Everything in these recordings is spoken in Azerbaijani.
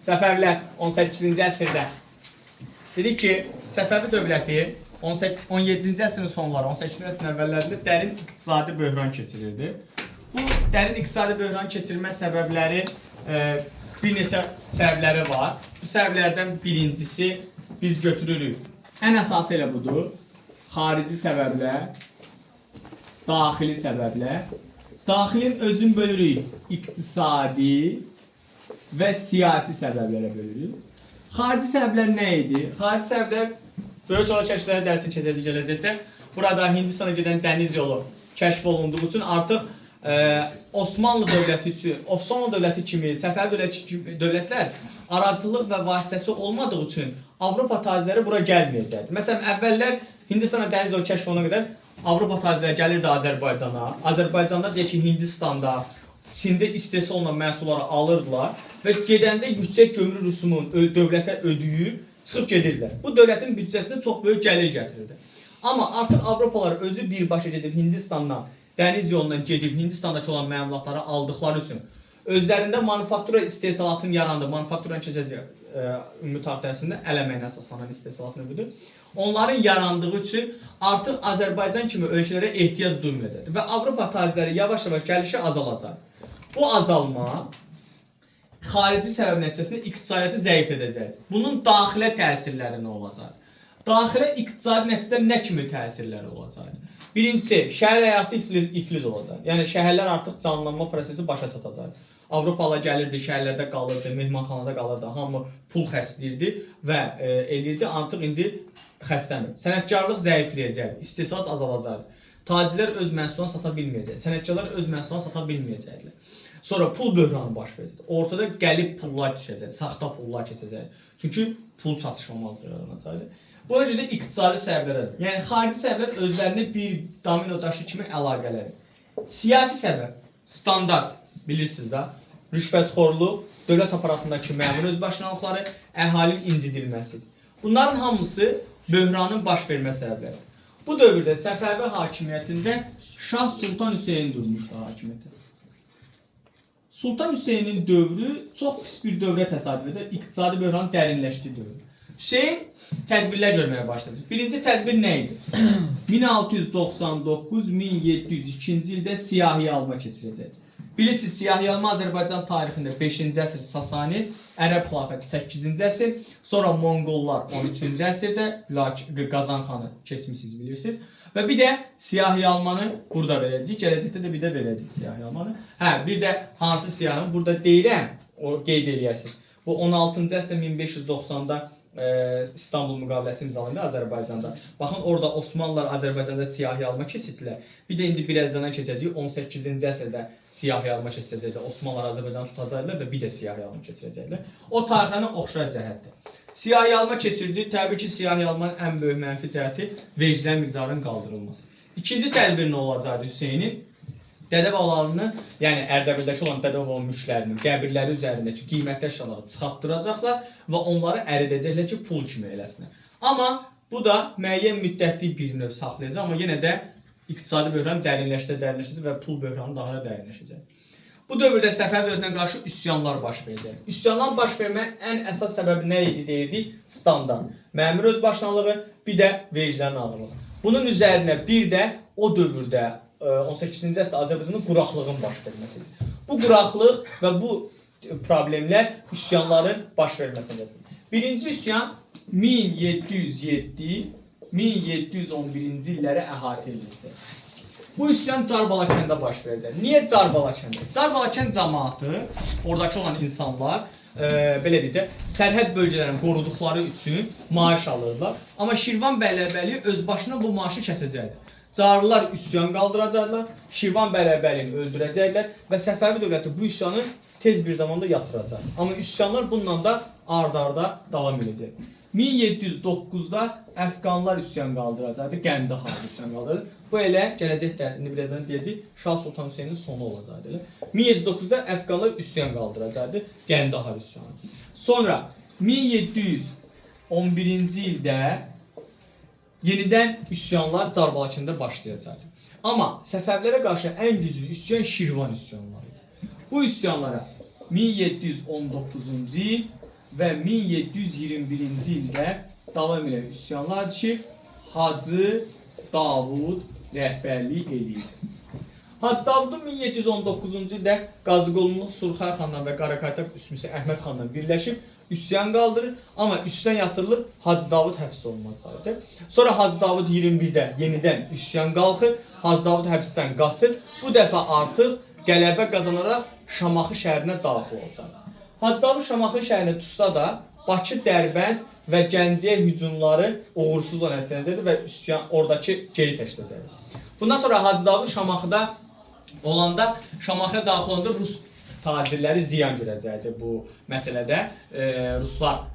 Səfəvilər 18-ci əsrdə. Dedik ki, Səfəvi dövləti 17-ci əsrin sonları, 18-ci əsrin əvvəllərində dərin iqtisadi böhran keçirirdi. Bu dərin iqtisadi böhran keçirmə səbəbləri bir neçə səbəbləri var. Bu səbəblərdən birincisi biz götürürük. Ən əsası elə budur. Xarici səbəblər, daxili səbəblər. Daxilin özün bölürük iqtisadi və siyasi səbəblərə bölürük. Xarici səbəblər nə idi? Xarici səbəblər böyük yol kəşfləri dərsini keçəcək gələcəkdə. Burada Hindistana gedən dəniz yolu kəşf olunduğu üçün artıq Osmanlı dövləti üçün, Osmanlı dövləti kimi, Səfəvi dövlətlər aracılıq və vasitəçi olmadığı üçün Avropa tacirləri bura gəlməyəcəkdir. Məsələn, əvvəllər Hindistana dəniz yolu kəşf olana qədər Avropa tacirləri gəlirdi Azərbaycana. Azərbaycanda deyək ki, Hindistanda, Çində istehsal olunan məhsulları alırdılar və gedəndə yüksək gömrük rüsumun dövlətə ödəyib çıxıb gedirlər. Bu dövlətin büdcəsinə çox böyük gəlir gətirirdi. Amma artıq Avropalar özü birbaşa gedib Hindistandan, dəniz yolundan gedib Hindistandakı olan məmulatları aldıqları üçün özlərində manufaktura istehsalatın yarandığı, manufakturanın keçəcək ümumi tarix dərəsində əl əməyinə əsaslanan istehsalat növüdür. Onların yarandığı üçün artıq Azərbaycan kimi ölkələrə ehtiyac duymayacaqdır və Avropa tacirləri yavaş-yavaş gəlişi azalacaq. Bu azalma xarici səbəb nəticəsində iqtisadiyyatı zəiflədəcək. Bunun daxilə təsirləri nə olacaq? Daxilə iqtisadi nəticədə nə kimi təsirləri olacaq? Birincisi, şəhər həyatı iflic olacaq. Yəni şəhərlər artıq canlanma prosesi başa çatacaq. Avropalılar gəlirdi, şəhərlərdə qalırdı, mehmanxanada qalırdı, hamı pul xərcləyirdi və eləyirdi, artıq indi xəstənir. Sənətkarlıq zəifləyəcək, istehsalat azalacaq. Tacirlər öz məhsulunu sata bilməyəcək, sənətkarlar öz məhsulunu sata bilməyəcəklər. Sonra pul böhranı baş verəcək. Ortada qəlib pullar düşəcək, saxta pullar keçəcək. Çünki pul çatışmamazlığı yaranacaqdır. Buna görə də iqtisadi səbəblərdir. Yəni xarici səbəblər özlərinə bir domino daşı kimi əlaqəlidir. Siyasi səbəb, standart bilirsiniz də, rüşvətxorluq, dövlət aparatındakı məmur özbaşınalıqları, əhalinin incidilməsidir. Bunların hamısı böhranın baş vermə səbəbləri. Bu dövrdə Səfəvi hakimiyyətində Şah Sultan Hüseyin durmuşdu hakimiyyətə. Sultan Hüseynin dövrü çox pis bir dövrə təsadüf edir, iqtisadi böhranın dərinləşdiyi dövr. Hüseyin tədbirlər görməyə başladı. Birinci tədbir nə idi? 1699-1702-ci ildə siyahıyalma keçirəcək. Bilirsiniz, siyahıyalma Azərbaycan tarixində 5-ci əsr Sasani, Ərəb xilafəti 8-ci əsr, sonra Monqollar 13-cü əsrdə Qazan xanı keçmişsiniz, bilirsiniz. Və bir də siyahıyalmanı burada verəcəyik, gələcəkdə də bir də verəcəyik siyahıyalmanı. Hə, bir də hansı siyahını burada deyirəm, o qeyd eləyərsiniz. Bu 16-cı əsrdə 1590-da İstanbul müqaviləsi imzalandı Azərbaycanda. Baxın, orada Osmanlılar Azərbaycanda siyahıyalma keçirdilər. Bir də indi birazdan keçəcəyik, 18-ci əsrdə siyahıyalma keçirəcəklər. Osmanlılar Azərbaycanı tutacaqlar və bir də siyahıyalma keçirəcəklər. O tarixlərin oxşar cəhətdir. Siyahıyalma keçirdi. Təbii ki, siyahıyalmanın ən böyük mənfi cəhəti vergilər miqdarının qaldırılması. İkinci tədbir nə olacaqdı Hüseynin? Dədəbabalarını, yəni Ərdəbildəki olan Dədəbaba mülklərinin qəbirləri üzərindəki qiymətli əşyaları çıxartdıracaqlar və onları əridəcəklər ki, pul kimi eləsinlər. Amma bu da müəyyən müddətli bir növ saxlayacaq, amma yenə də iqtisadi böhran dərinləşəcək və pul böhranı daha da dərinləşəcək. Bu dövrdə Səfəvi dövlətinə qarşı üsyanlar baş verəcək. Üsyanlar baş verməyin ən əsas səbəbi nə idi deyirdik? Standart. Məmur özbaşınalığı, bir də vergilərin ağırlığı. Bunun üzərinə bir də o dövrdə 18-ci əsrdə Azərbaycanda quraqlığın baş verməsidir. Bu quraqlıq və bu problemlər üsyanların baş verməsidir. Birinci üsyan 1707-1711-ci illəri əhatə ediləcək. Bu üsyan Carbala-kəndə baş verəcək. Niyə Carbala-kəndə? Carbala-kənd cəmaatı, oradakı olan insanlar, belə deyək də, sərhəd bölgələrini qoruduqları üçün maaş alırlar. Amma Şirvan bəylərbəliyi öz başına bu maaşı kəsəcəkdir. Carlılar üsyan qaldıracaqlar, Şirvan bəylərbəliyini öldürəcəklər və Səfəvi dövləti bu üsyanı tez bir zamanda yatıracaq. Amma üsyanlar bununla da ard-arda davam edəcək. 1709-da Əfqanlar üsyan qaldıracaqdı, Qəndahar üsyan qaldıracaqdı. Bu elə gələcəkdə, indi birazdan deyəcək, Şah Sultan Hüseynin sonu olacaqdı. 1709-da Əfqanlar üsyan qaldıracaqdı, Qəndahar üsyanı. Sonra 1711-ci ildə yenidən üsyanlar Carbala-kəndə başlayacaqdı. Amma Səfəvilərə qarşı ən güclü üsyan Şirvan üsyanları idi. Bu üsyanlara 1719-cu il və 1721-ci ildə davam edən üsyanlardır ki, Hacı Davud rəhbərlik edir. Hacı Davudun 1719-cu ildə Qazıqulunluq Surxay xanla və Qarakaytaq üsmüsü Əhməd xanla birləşib üsyan qaldırır, amma üsyan yatırılır, Hacı Davud həbs olunacaqdır. Sonra Hacı Davud 21-də yenidən üsyan qalxır, Hacı Davud həbsdən qaçır, bu dəfə artıq qələbə qazanaraq Şamaxı şəhərinə daxil olacaq. Hacı Davud Şamaxı şəhərini tutsa da, Bakı, Dərbənd və Gəncəyə hücumları uğursuzla nəticələnəcəkdir və üsyan oradakı geri çəkiləcəkdir. Bundan sonra Hacı Davud Şamaxıda olanda, Şamaxıya daxil olanda Rus tacirləri ziyan görəcəkdir bu məsələdə.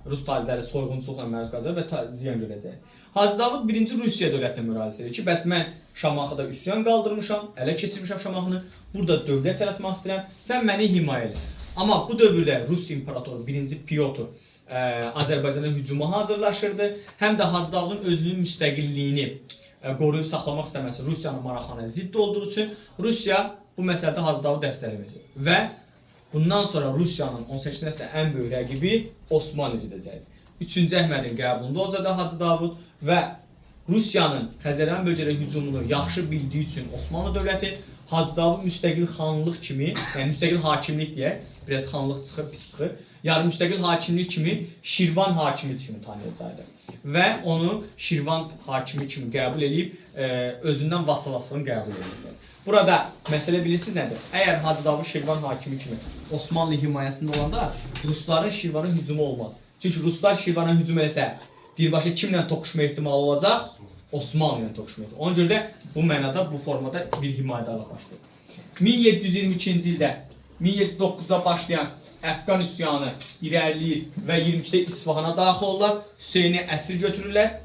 Rus tacirləri soyğunçuluqla məruz qalacaq və ziyan görəcək. Hacı Davud 1-ci Rusiya dövlətinə müraciət edir ki, bəs mən Şamaxıda üsyan qaldırmışam, ələ keçirmişəm Şamaxını, burada dövlət yaratmaq istəyirəm, sən məni himayə elə. Amma bu dövrdə Rus imperatoru 1-ci Pyotr Azərbaycana hücuma hazırlaşırdı. Həm də Hacı Davudun özünün müstəqilliyini qoruyub saxlamaq istəməsi Rusiyanın maraqlarına zidd olduğu üçün Rusiya bu məsələdə Hacı Davudu dəstəkləməyəcək. Və bundan sonra Rusiyanın 18-ci əsrdə ən böyük rəqibi Osmanlı edəcəkdir. 3-cü Əhmədin qəbulunda olacaq Hacı Davud və Rusiyanın Xəzərən bölgələrə hücumunu yaxşı bildiyi üçün Osmanlı dövləti Hacı Davud müstəqil xanlıq kimi, yəni müstəqil hakimlik deyək, biraz xanlıq çıxır, pis çıxır, yarı müstəqil hakimlik kimi Şirvan hakimi kimi tanıyacaqdır. Və onu Şirvan hakimi kimi qəbul edib, özündən vasallaslığını qəbul edəcək. Burada məsələ bilirsiniz nədir? Əgər Hacı Davud Şirvan hakimi kimi Osmanlı himayəsində olanda Rusların Şirvana hücumu olmaz. Çünki Ruslar Şirvana hücum etsə, birbaşa kimlə toqquşma ehtimalı olacaq? Osmanlı ilə toqquşma ehtimalı. Ona görə də bu mənada, bu formada bir himayədarlıq başlayır. 1722-ci ildə 1709-da başlayan Əfqan üsyanı irəliləyir və 22-də İsfahana daxil olurlar. Hüseyni əsir götürürlər.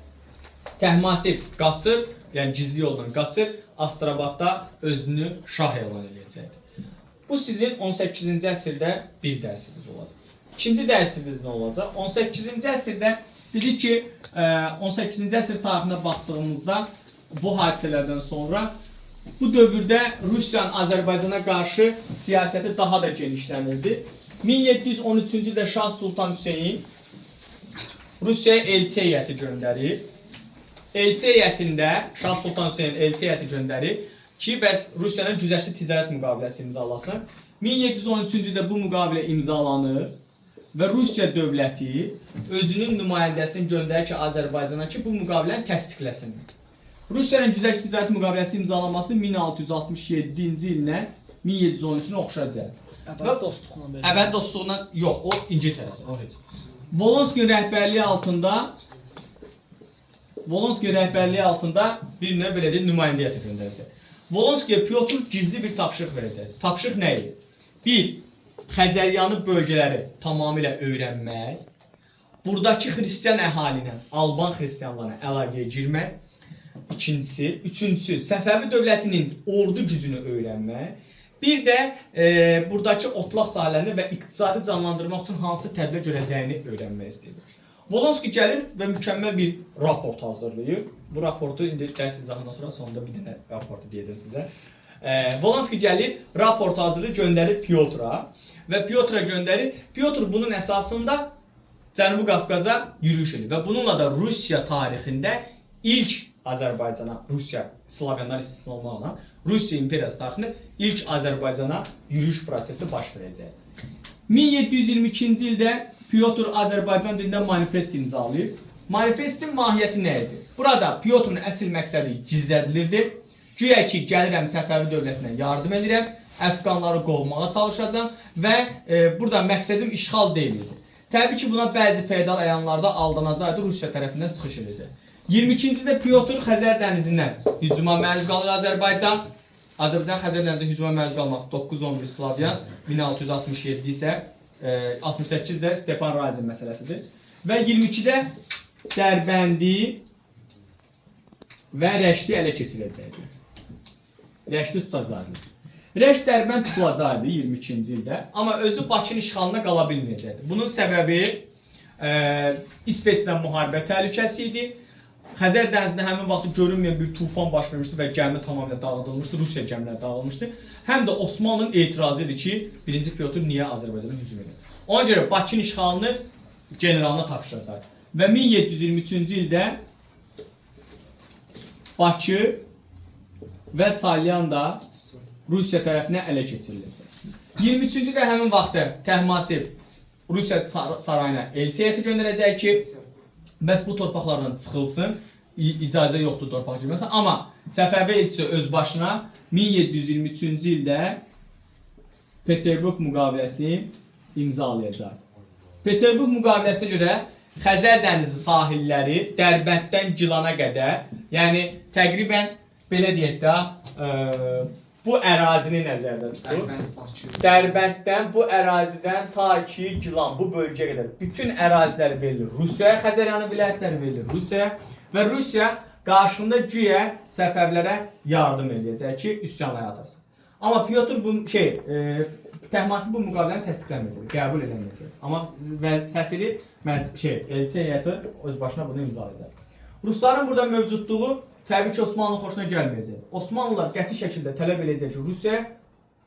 Təhmasib qaçır, yəni gizli yoldan qaçır. Astrabadda özünü şah elan edəcəkdir. Bu sizin 18-ci əsrdə bir dərsiniz olacaq. İkinci dərsiniz nə olacaq? 18-ci əsrdə dedik ki, 18-ci əsr tarixinə baxdığımızda bu hadisələrdən sonra bu dövrdə Rusiyanın Azərbaycana qarşı siyasəti daha da genişlənirdi. 1713-cü ildə Şah Sultan Hüseyin Rusiyaya elçi heyəti göndərir. Elçi heyətində Şah Sultan Hüseyin elçi heyəti göndərir ki, bəs Rusiyanın güzəştli ticarət müqaviləsi imzalasın. 1713-cü ildə bu müqavilə imzalanır və Rusiya dövləti özünün nümayəndəsini göndərir ki, Azərbaycana ki, bu müqaviləni təsdiqləsin. Rusiyanın güzəştli ticarət müqaviləsi imzalanması 1667-ci illə 1713-ünə oxşayacaq. Əbədi dostluqla belə. Əbədi dostluqla yox, o İngiltərədir. Volonskin rəhbərliyi altında bir növ belə deyil, nümayəndə heyəti göndərəcək. Volonskiyə Pyotr gizli bir tapşırıq verəcək. Tapşırıq nə idi? 1. Xəzəryanı bölgələri tamamilə öyrənmək, buradakı xristian əhalinə, Alban xristianlarına əlaqəyə girmək. Üçüncüsü, Səfəvi dövlətinin ordu gücünü öyrənmək. Bir də buradakı otlaq sahələrini və iqtisadi canlandırmaq üçün hansı tədbir görəcəyini öyrənmək istəyir. Volonski gəlir və mükəmməl bir raport hazırlayır. Bu raportu indi dərs izahından sonra sonunda bir dənə raportu deyəcəm sizə. Volonski gəlir, raport hazırlayır, göndərir Pyotra və Pyotra göndərir. Pyotr bunun əsasında Cənubi Qafqaza yürüyüş edir və bununla da Rusiya tarixində ilk Azərbaycana, Rusiya, Slavyanlar istisna olmaqla, Rusiya imperiyası tarixində ilk Azərbaycana yürüyüş prosesi baş verəcək. 1722-ci ildə Pyotr Azərbaycan dilində manifest imzalayır. Manifestin mahiyyəti nə idi? Burada Pyotrun əsl məqsədi gizlədilirdi. Güya ki, gəlirəm Səfəvi dövlətinə yardım edirəm, Əfqanları qovmağa çalışacağam və burada məqsədim işğal deyildi. Təbii ki, buna bəzi feodal əyanlarda aldanacaqdı, Rusiya tərəfindən çıxış edəcək. 22-ci ildə Pyotr Xəzər dənizindən hücuma məruz qalır Azərbaycan. Azərbaycan Xəzər dənizində hücuma məruz qalmaq 911 Slavyan, 1667 isə 68-də Stepan Razin məsələsidir. Və 22-də Dərbəndi və Rəşdi ələ keçirəcəkdir. Rəşdi tutacaqdır. Rəşd Dərbənd tutulacaqdı 22-ci ildə, amma özü Bakının işğalına qala bilməyəcəkdir. Bunun səbəbi İsveçlə müharibə təhlükəsi idi. Xəzər dənizində həmin vaxt görünməyən bir tufan baş vermişdi və gəmi tamamilə dağıdılmışdı, Rusiya gəmiləri dağılmışdı. Həm də Osmanlının etirazı idi ki, 1-ci Pyotr niyə Azərbaycana hücum edir. Ona görə Bakının işğalını generalına tapşıracaq. Və 1723-cü ildə Bakı və Salyan da Rusiya tərəfinə ələ keçiriləcək. 23-cü ildə həmin vaxtda Təhmasib Rusiya sarayına elçi heyəti göndərəcək ki, bəs bu torpaqlardan çıxılsın, icazə yoxdur torpaq girməsin. Amma Səfəvi elçisi öz başına 1723-cü ildə Peterburq müqaviləsi imzalayacaq. Peterburq müqaviləsinə görə Xəzər dənizi sahilləri Dərbənddən Gilana qədər, yəni təqribən belə deyək də, bu ərazini nəzərdə tutur. Dərbənddən bu ərazidən ta ki Gilan, bu bölgəyə qədər bütün ərazilər verilir Rusiyaya, Xəzəryanı vilayətləri verilir Rusiyaya və Rusiya qarşılığında güya Səfəvlərə yardım edəcək ki, üsyanla yatırsın. Amma Pyotr bu Təhmasib bu müqaviləni təsdiqləməyəcək, qəbul edəməyəcək. Amma səfiri elçi heyəti öz başına bunu imzalayacaq. Rusların burada mövcudluğu təbii ki, Osmanlı'nın xoşuna gəlməyəcək. Osmanlılar qəti şəkildə tələb edəcək ki, Rusiya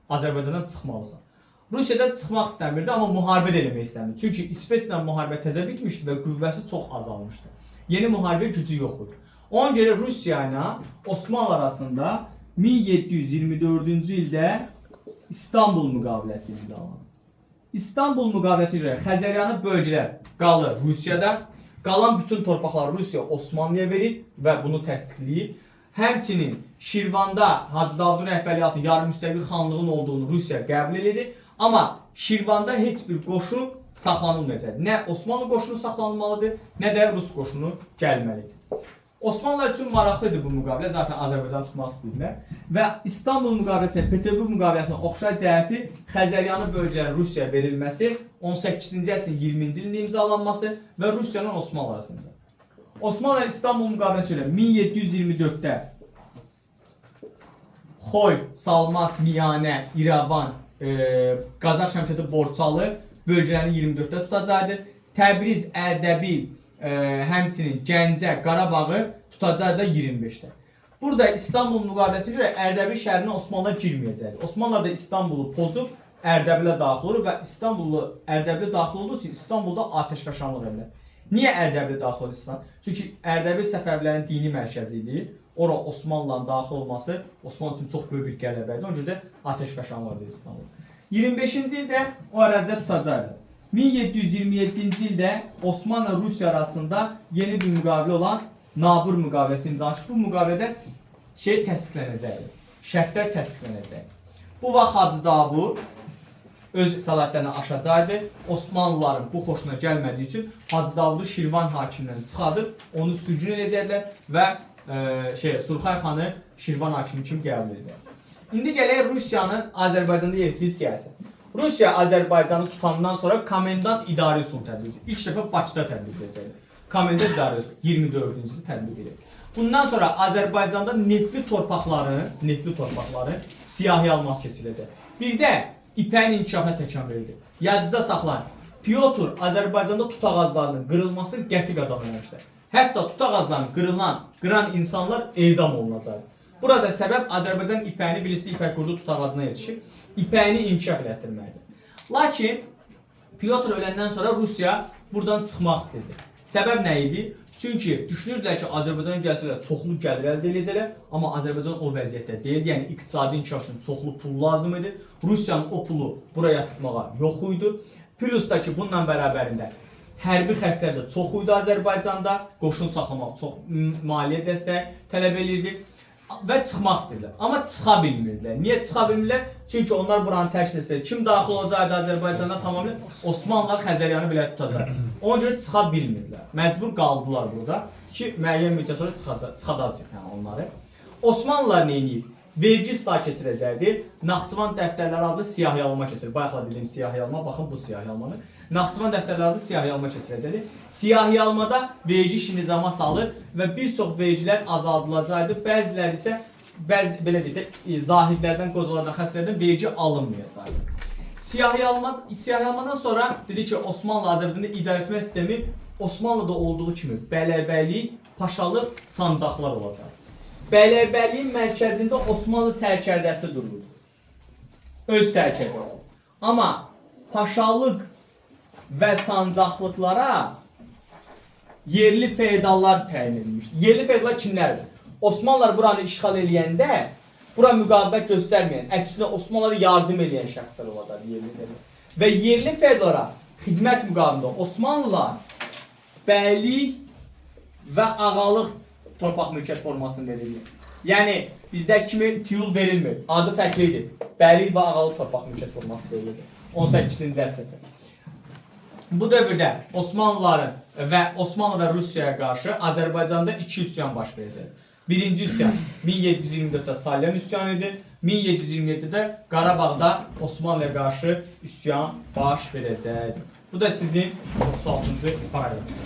Azərbaycandan çıxmalısan. Rusiyadan çıxmaq istəmirdi, amma müharibə də eləmək istəmirdi. Çünki İsveçlə müharibə təzə bitmişdi və qüvvəsi çox azalmışdı. Yeni müharibə gücü yox idi. Ona görə Rusiya ilə Osmanlı arasında 1724-cü ildə İstanbul müqaviləsi imzalanır. İstanbul müqaviləsinə görə Xəzəryanı bölgələr qalır Rusiyada, qalan bütün torpaqları Rusiya Osmanlıya verir və bunu təsdiqləyir. Həmçinin Şirvanda Hacı Davudun rəhbərliyi altında yarımüstəqil xanlığın olduğunu Rusiya qəbul edir. Amma Şirvanda heç bir qoşun saxlanılmayacaq. Nə Osmanlı qoşunu saxlanılmalıdır, nə də Rus qoşunu gəlməlidir. Osmanlılar üçün maraqlıdır bu müqavilə, zaten Azərbaycanı tutmaq istəyirlər. Və İstanbul müqaviləsinə, Peterburq müqaviləsinə oxşar cəhəti Xəzəryanı bölgələrin Rusiyaya verilməsi, 18-ci əsrin 20-ci ilində imzalanması və Rusiyanın Osmanlı arasında. Osmanlı İstanbul müqaviləsi ilə 1724-də Xoy, Salmas, Miyanə, İrəvan, Qazax Şəmsəti, Borçalı bölgələrini 24-də tutacaqdır. Təbriz, Ərdəbil, həmçinin Gəncə, Qarabağı tutacaq da 25-də. Burada İstanbul müqaviləsinə görə Ərdəbil şəhərinə Osmanlılar girməyəcək. Osmanlılar da İstanbulu pozub Ərdəbilə daxil olur və Ərdəbilə daxil olduğu üçün İstanbulda atəşfəşanlıq edilir. Niyə Ərdəbilə daxil olur İslam? Çünki Ərdəbil Səfəvlərin dini mərkəzi idi. Ora Osmanlıların daxil olması Osmanlı üçün çox böyük bir qələbə idi. Ona görə də atəşfəşanlıq edir İstanbul. 25-ci ildə o ərazidə tutacaqdır. 1727-ci ildə Osmanlı və Rusiya arasında yeni bir müqavilə olan Nabur müqaviləsi imzalanır. Bu müqavilədə təsdiqlənəcəkdir. Şərtlər təsdiqlənəcək. Bu vaxt Hacı Davud öz səlahiyyətlərini aşacaqdır. Osmanlıların bu xoşuna gəlmədiyi üçün Hacı Davudu Şirvan hakimindən çıxardır, onu sürgün edəcəklər və Surxay xanı Şirvan hakimi kimi qəbul edəcək. İndi gələk Rusiyanın Azərbaycanda yeritdiyi siyasət. Rusiya Azərbaycanı tutandan sonra komendant idarə üsulu tətbiq edəcək. İlk dəfə Bakıda tətbiq edəcək. Komendant idarə üsulu 24-cü ildə tətbiq edilir. Bundan sonra Azərbaycanda neftli torpaqları siyahıya alması keçiriləcək. Bir də ipəyin inkişafına təkan verilir. Yadınızda saxlayın. Pyotr Azərbaycanda tut ağaclarının qırılmasını qəti qadağan etmişdir. Hətta tut ağaclarını qıran insanlar edam olunacaq. Burada səbəb Azərbaycan ipəyini bilirsiniz, ipək qurdu tut ağacına yetişib, ipəyini inkişaf etdirməkdir. Lakin Pyotr öləndən sonra Rusiya buradan çıxmaq istedi. Səbəb nə idi? Çünki düşünürdülər ki, Azərbaycan gəlsələr çoxlu gəlir əldə edəcəklər, amma Azərbaycan o vəziyyətdə deyildi. Yəni iqtisadi inkişaf üçün çoxlu pul lazım idi. Rusiyanın o pulu buraya tutmağa yox idi. Plus da ki, bununla bərabərində hərbi xəstələr də çox idi Azərbaycanda. Qoşun saxlamaq çox maliyyə dəstəyi tələb edirdi və çıxmaq istədilər. Amma çıxa bilmirdilər. Niyə çıxa bilmirlər? Çünki onlar buranı təşkil etsələr, kim daxil olacaqdı Azərbaycanda tamamilə Osmanlılar Xəzəryanı belə tutacaq. Ona görə çıxa bilmirdilər. Məcbur qaldılar burada ki, müəyyən müddət sonra çıxacaq onları. Osmanlılar nə edir? Vergi ıslah keçirəcəkdir. Naxçıvan dəftərləri adlı siyahıyalma keçirir. Bayaqla dediyim siyahıyalma, baxın bu siyahıyalmanı. Naxçıvan dəftərləri adlı siyahıyalma keçirəcəkdir. Siyahıyalmada vergi işi nizama salır və bir çox vergilər azaldılacaqdır. Bəziləri isə belə deyək, zahidlərdən, qozalardan, xəstələrdən vergi alınmayacaqdır. Siyahıyalmadan sonra dedi ki, Osmanlı Azərbaycanda idarəetmə sistemi Osmanlıda olduğu kimi bələrbəylik, paşalıq, sancaqlar olacaq. Bəylərbəliyin mərkəzində Osmanlı sərkərdəsi dururdu. Öz sərkərdəsi. Amma paşalıq və sancaqlıqlara yerli feodallar təyin edilmişdir. Yerli feodallar kimlərdir? Osmanlılar buranı işğal eləyəndə bura müqavimət göstərməyən, əksinə Osmanlılara yardım edən şəxslər olacaq yerli feodallar. Və yerli feodallara xidmət müqavimində Osmanlılar bəylik və ağalıq torpaq mülkiyyət formasını verirlər. Yəni bizdə kimi tiyul verilmir. Adı fərqlidir. Bəylik və ağalıq torpaq mülkiyyət forması verilir. 18-ci əsrdə. Bu dövrdə Osmanlı və Rusiyaya qarşı Azərbaycanda iki üsyan baş verəcək. Birinci üsyan 1724-də Salyan üsyanı idi. 1727-də Qarabağda Osmanlıya qarşı üsyan baş verəcək. Bu da sizin 36-cı paragraf.